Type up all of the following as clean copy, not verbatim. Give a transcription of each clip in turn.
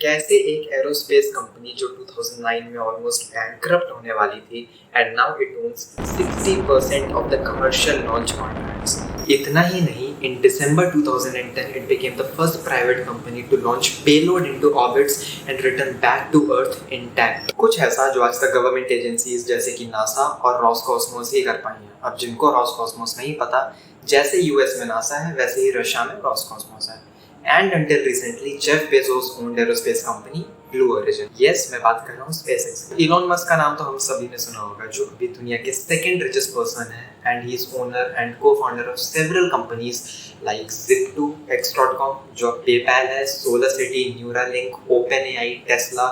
कैसे एक aerospace company जो 2009 में ऑलमोस्ट बैंकरप्ट होने वाली थी and now it owns 60% of the commercial launch contracts. इतना ही नहीं, in December 2010 it became the first private company to launch payload into orbits and return back to earth intact. कुछ ऐसा जो आज तक गवर्नमेंट एजेंसीज जैसे कि नासा और रॉसकॉस्मोस ही कर पाई हैं। अब जिनको रॉसकॉस्मोस नहीं पता, जैसे यूएस में नासा है वैसे ही रशिया में रॉसकॉस्मोस है। And until recently, Jeff Bezos owned aerospace company Blue Origin. Yes, मैं बात कर रहा हूँ SpaceX। Elon Musk का नाम तो हम सभी ने सुना होगा, जो अभी दुनिया के सेकंड रिचेस्ट पर्सन है and he is owner and co-founder of several companies like Zip2, X.com, जो PayPal है, SolarCity, Neuralink, OpenAI, Tesla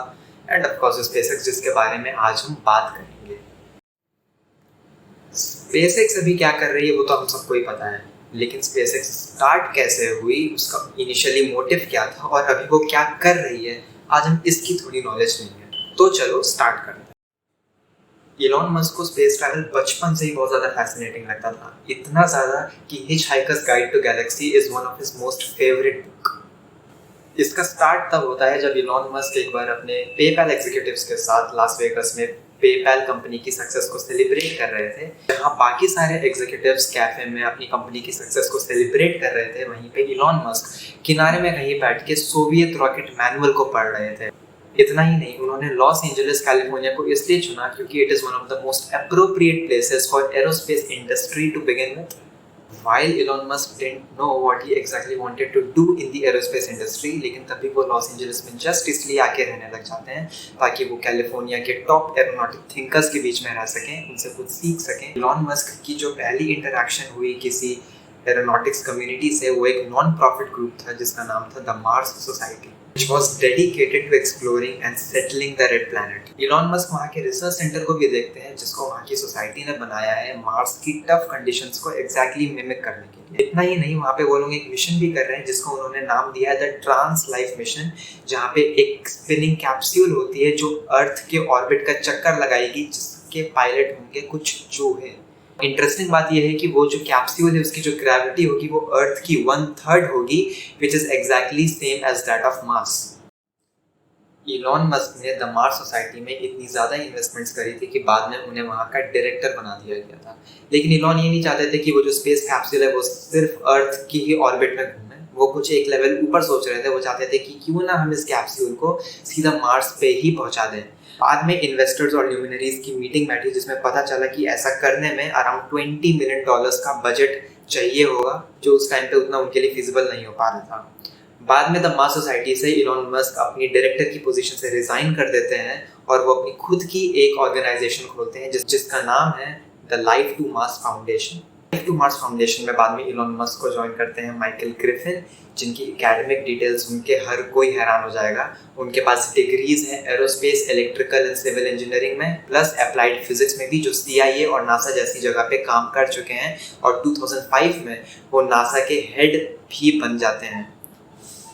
and of course SpaceX, जिसके बारे में आज हम बात करेंगे। SpaceX अभी क्या कर रही है वो तो हम सबको ही पता है, लेकिन SpaceX स्टार्ट कैसे हुई, उसका इनिशियली मोटिव क्या था और अभी वो क्या कर रही है, आज हम इसकी थोड़ी नॉलेज नहीं है। तो चलो स्टार्ट करते हैं। इलॉन मस्क को स्पेस ट्रैवल बचपन से ही बहुत ज़्यादा फैसिनेटिंग लगता था, इतना ज़्यादा कि hitchhiker's guide to galaxy is one of his most favourite book. इसका स्टार्ट तब होता है जब इलॉन मस्क एक बार अपने पेपैल एग्जीक्यूटिव्स के साथ लास वेगस में पेपैल कंपनी की सक्सेस को सेलिब्रेट कर रहे थे। जहां बाकी सारे एग्जीक्यूटिव्स कैफे में अपनी कंपनी की सक्सेस को सेलिब्रेट कर रहे थे, वहीं पे इलॉन मस्क किनारे में कहीं बैठ के सोवियत रॉकेट मैनुअल को पढ़ रहे थे। इतना ही नहीं, उन्होंने लॉस एंजलिस कैलिफोर्निया को इसलिए चुना क्योंकि it is one of the most appropriate places for aerospace industry to begin with. While Elon Musk didn't know what he exactly wanted to do in the aerospace industry, लेकिन तभी वो Los Angeles में just इसलिए आके रहने लग जाते हैं ताकि वो कैलिफोर्निया के टॉप एरोनॉटिक थिंकर्स के बीच में रह सकें, उनसे कुछ सीख सकें। Elon Musk की जो पहली इंटरेक्शन हुई किसी एरोनॉटिक्स कम्युनिटी से, वो एक नॉन प्रॉफिट ग्रुप था जिसका नाम था the Mars society, which was dedicated to exploring and settling the red planet. Elon Musk वहाँ के रिसर्च सेंटर को भी देखते हैं जिसको वहाँ की सोसाइटी ने बनाया है मार्स की टफ कंडीशंस को एग्जैक्टली मिमिक करने के लिए। इतना ही नहीं, वहाँ पे वो लोग एक मिशन भी कर रहे हैं जिसको उन्होंने नाम दिया है द ट्रांस लाइफ मिशन, जहाँ पे एक स्पिनिंग कैप्सूल होती है जो अर्थ के ऑर्बिट का चक्कर लगाएगी, जिसके पायलट होंगे कुछ चूहे। इंटरेस्टिंग बात यह है कि वो जो कैप्सूल है उसकी जो ग्रेविटी होगी वो अर्थ की 1/3 होगी, which is exactly same age that of Mars. Elon Musk ने द मार्स सोसाइटी में इतनी ज़्यादा इन्वेस्टमेंट्स करी थी कि बाद में उन्हें वहाँ का डायरेक्टर बना दिया गया था। लेकिन इलॉन ये नहीं चाहते थे कि वो जो स्पेस कैप्सूल है वो सिर्फ अर्थ की ही ऑर्बिट में घूमे, वो कुछ एक लेवल ऊपर सोच रहे थे। वो चाहते थे कि क्यों ना हम इस कैप्सूल को सीधा मार्स पे ही पहुँचा दें। बाद में इन्वेस्टर्स और ल्यूमिनरीज की मीटिंग बैठी जिसमें पता चला कि ऐसा करने में अराउंड $20 मिलियन का बजट चाहिए होगा, जो उस टाइम पे उतना उनके लिए फिजिबल नहीं हो पा रहा था। बाद में द मार्स सोसाइटी से इलॉन मस्क अपनी डायरेक्टर की पोजीशन से रिजाइन कर देते हैं और वो अपनी खुद की एक ऑर्गेनाइजेशन खोलते हैं जिसका नाम है the life to Mars foundation. Life to Mars foundation में बाद में इलॉन मस्क को ज्वाइन करते हैं माइकल ग्रिफिन, जिनकी एकेडमिक डिटेल्स उनके हर कोई हैरान हो जाएगा। उनके पास डिग्रीज हैं aerospace, electrical and civil engineering में, प्लस अप्लाइड फिजिक्स में भी, जो CIA और नासा जैसी जगह पे काम कर चुके हैं। और 2005 में वो नासा के हेड भी बन जाते हैं।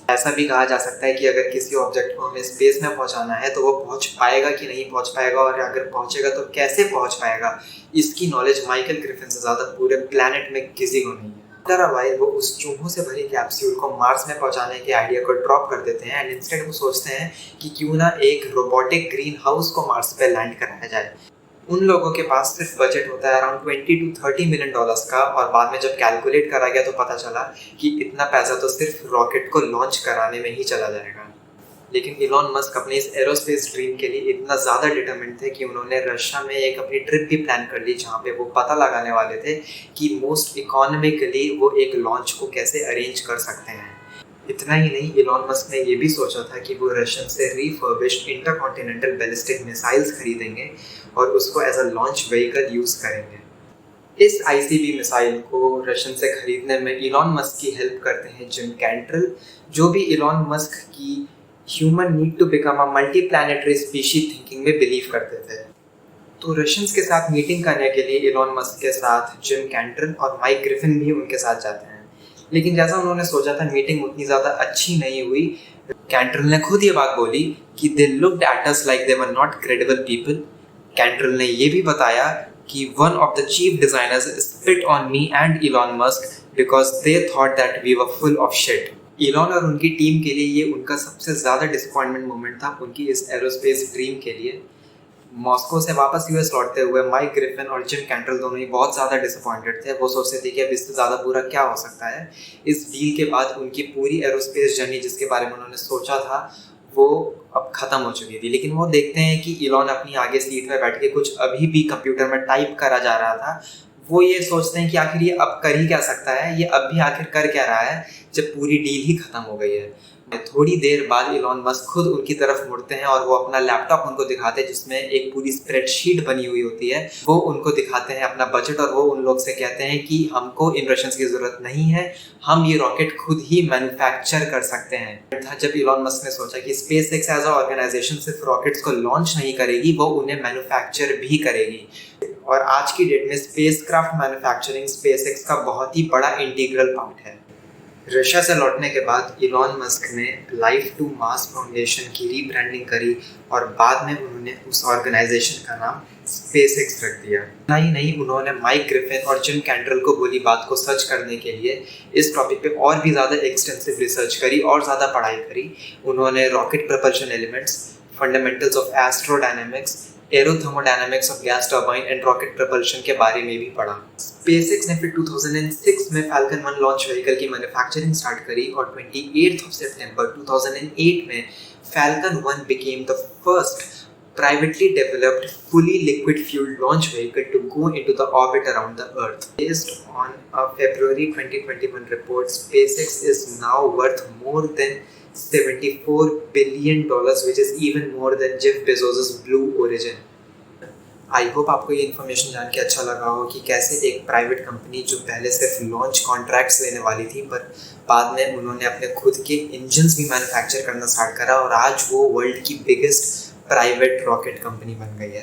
ऐसा भी कहा जा सकता है कि अगर किसी ऑब्जेक्ट को हमें स्पेस में पहुंचाना है तो वो पहुंच पाएगा कि नहीं पहुंच पाएगा, और अगर पहुंचेगा तो कैसे पहुंच पाएगा, इसकी नॉलेज माइकल ग्रिफिन से ज़्यादा पूरे प्लैनेट में किसी को नहीं है। अदरवाइज वो उस चूहों से भरी कैप्सूल को मार्स में पहुंचाने के आइडिया को ड्रॉप कर देते हैं एंड इंस्टेड वो सोचते हैं कि क्यों ना एक रोबोटिक ग्रीन हाउस को मार्स पे लैंड कराया जाए। उन लोगों के पास सिर्फ बजट होता है अराउंड $20 to $30 मिलियन का, और बाद में जब कैलकुलेट करा गया तो पता चला कि इतना पैसा तो सिर्फ रॉकेट को लॉन्च कराने में ही चला जाएगा। लेकिन इलॉन मस्क अपने इस एरोस्पेस ड्रीम के लिए इतना ज़्यादा डिटरमिन्ड थे कि उन्होंने रशिया में एक अपनी ट्रिप भी प्लान कर ली, जहाँ पे वो पता लगाने वाले थे कि मोस्ट इकोनॉमिकली वो एक लॉन्च को कैसे अरेंज कर सकते हैं। इतना ही नहीं, इलॉन मस्क ने ये भी सोचा था कि वो रशियन से रिफर्बिश्ड इंटरकॉन्टिनेंटल बैलिस्टिक मिसाइल्स खरीदेंगे और उसको as a launch vehicle use करेंगे। इस ICB मिसाइल को रशियन से खरीदने में इलॉन मस्क की हेल्प करते हैं जिम कैंट्रेल, जो भी इलॉन मस्क की human need to become a multi planetary species thinking में बिलीव करते थे। तो रशियंस के साथ मीटिंग करने के लिए इलॉन मस्क के साथ जिम कैंट्रेल और माइक ग्रिफिन भी उनके साथ जाते हैं। लेकिन जैसा उन्होंने सोचा था, मीटिंग उतनी ज़्यादा अच्छी नहीं हुई। कैंट्रेल ने खुद ये बात बोली कि they looked at us like they were not credible people. Cantrell ने ये भी बताया कि one of the chief designers spit on me and Elon Musk because they thought that we were full of shit. Elon और उनकी team के लिए ये उनका सबसे ज़्यादा डिसअपॉइंटमेंट मोमेंट था उनकी इस एरोस्पेस ड्रीम के लिए। मॉस्को से वापस यूएस लौटते हुए माइक ग्रिफिन और जिम कैंटरेल दोनों ही बहुत ज़्यादा डिसअपॉइंटेड थे। वो सोचते थे कि अब इससे ज़्यादा बुरा क्या हो सकता है। इस डील के बाद उनकी पूरी एरोस्पेस जर्नी जिसके बारे में उन्होंने सोचा था वो अब ख़त्म हो चुकी थी। लेकिन वो देखते हैं कि इलॉन अपनी आगे सीट में बैठ के कुछ अभी भी कंप्यूटर में टाइप करा जा रहा था। वो ये सोचते हैं कि आखिर ये अब कर ही क्या सकता है, ये अब भी आखिर कर क्या रहा है जब पूरी डील ही ख़त्म हो गई है। थोड़ी देर बाद इलॉन मस्क खुद उनकी तरफ मुड़ते हैं और वो अपना लैपटॉप उनको दिखाते हैं जिसमें एक पूरी स्प्रेडशीट बनी हुई होती है। वो उनको दिखाते हैं अपना बजट और वो उन लोग से कहते हैं कि हमको इन्वेस्टमेंट्स की ज़रूरत नहीं है, हम ये रॉकेट खुद ही मैन्युफैक्चर कर सकते हैं। जब इलॉन मस्क ने सोचा कि SpaceX as a organisation सिर्फ रॉकेट्स को लॉन्च नहीं करेगी, वो उन्हें मैन्युफैक्चर भी करेगी। और आज की डेट में space craft manufacturing space x का बहुत ही बड़ा इंटीग्रल पार्ट है। रशिया से लौटने के बाद इलॉन मस्क ने लाइफ टू मास फाउंडेशन की रीब्रांडिंग करी और बाद में उन्होंने उस ऑर्गेनाइजेशन का नाम स्पेसएक्स रख दिया। नहीं, उन्होंने माइक ग्रिफिन और जिम कैंटरेल को बोली बात को सच करने के लिए इस टॉपिक पे और भी ज़्यादा एक्सटेंसिव रिसर्च करी और ज़्यादा पढ़ाई करी। उन्होंने rocket propulsion elements, fundamentals of astrodynamics, aerothermodynamics of gas turbine and rocket propulsion के बारे में भी पढ़ा। स्पेसएक्स ने फिर 2006 में फैल्कन 1 लॉन्च व्हीकल की मैन्युफैक्चरिंग स्टार्ट करी और 28 सितंबर 2008 में falcon 1 became the first privately developed fully liquid fueled launch vehicle to go into the orbit around the Earth. Based on a February 2021 report, SpaceX is now worth more than $74 billion, which is even more than Jeff Bezos' Blue Origin. I hope आपको ये information जान के अच्छा लगा हो कि कैसे एक प्राइवेट कंपनी जो पहले सिर्फ लॉन्च कॉन्ट्रैक्ट्स लेने वाली थी पर बाद में उन्होंने अपने खुद के इंजन्स भी मैन्युफैक्चर करना स्टार्ट करा और आज वो वर्ल्ड की बिगेस्ट प्राइवेट रॉकेट कंपनी बन गई है।